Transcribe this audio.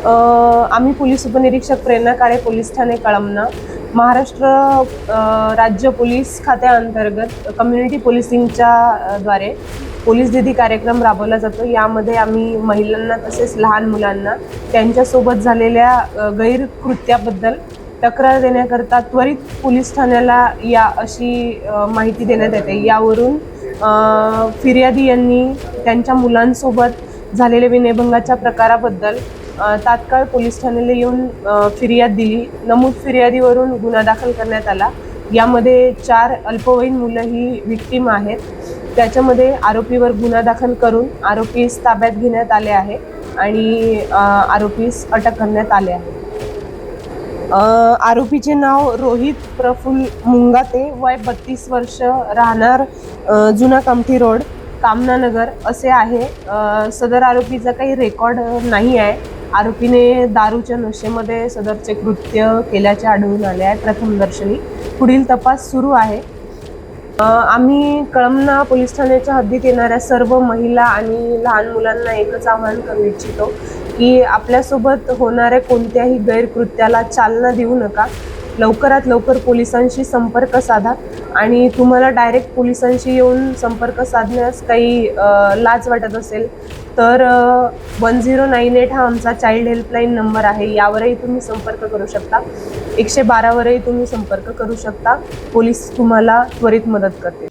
आम्ही पोलीस उपनिरीक्षक प्रेरणा काळे, पोलीस ठाणे कळमना, महाराष्ट्र राज्य पोलीस खात्याअंतर्गत कम्युनिटी पोलिसिंगच्या द्वारे पोलीस दीदी कार्यक्रम राबवला जातो। यामध्ये आम्ही महिलांना तसेच लहान मुलांना त्यांच्यासोबत झालेल्या गैरकृत्याबद्दल तक्रार देण्याकरता त्वरित पोलीस ठाण्याला या अशी माहिती देण्यात येते। यावरून फिर्यादी यांनी त्यांच्या मुलांसोबत झालेल्या विनयभंगाच्या प्रकाराबद्दल तात्काळ पोलीस ठाण्याला येऊन फिर्याद दिली। नमूद फिर्यादीवरून गुन्हा दाखल करण्यात आला। यामध्ये 4 अल्पवयीन मुलं ही विक्टीम आहेत। त्याच्यामध्ये आरोपीवर गुन्हा दाखल करून आरोपीस ताब्यात घेण्यात आले आहे आणि आरोपीस अटक करण्यात आले आहे। आरोपीचे नाव रोहित प्रफुल्ल मुंगाते, वय 32 वर्ष, राहणार जुना कामठी रोड, कामना नगर असे आहे। सदर आरोपीचा काही रेकॉर्ड नाही आहे। आरोपीने दारूच्या नशेमध्ये सदरचे कृत्य केल्याचे आढळून आले आहे प्रथमदर्शनी। पुढील तपास सुरू आहे। आम्ही कळमना पोलीस ठाण्याच्या हद्दीत येणाऱ्या सर्व महिला आणि लहान मुलांना एकच आवाहन करू इच्छितो की आपल्यासोबत होणाऱ्या कोणत्याही गैरकृत्याला चालना देऊ नका। लवकरात लवकर पोलिसांशी संपर्क साधा आणि तुम्हाला डायरेक्ट पोलिसांशी येऊन संपर्क साधण्यास काही लाज वाटत असेल तर 1098 हा आमचा चाइल्ड हेल्पलाईन नंबर आहे। यावरही तुम्ही संपर्क करू शकता। 112 वरही तुम्ही संपर्क करू शकता। पोलीस तुम्हाला त्वरित मदत करतील।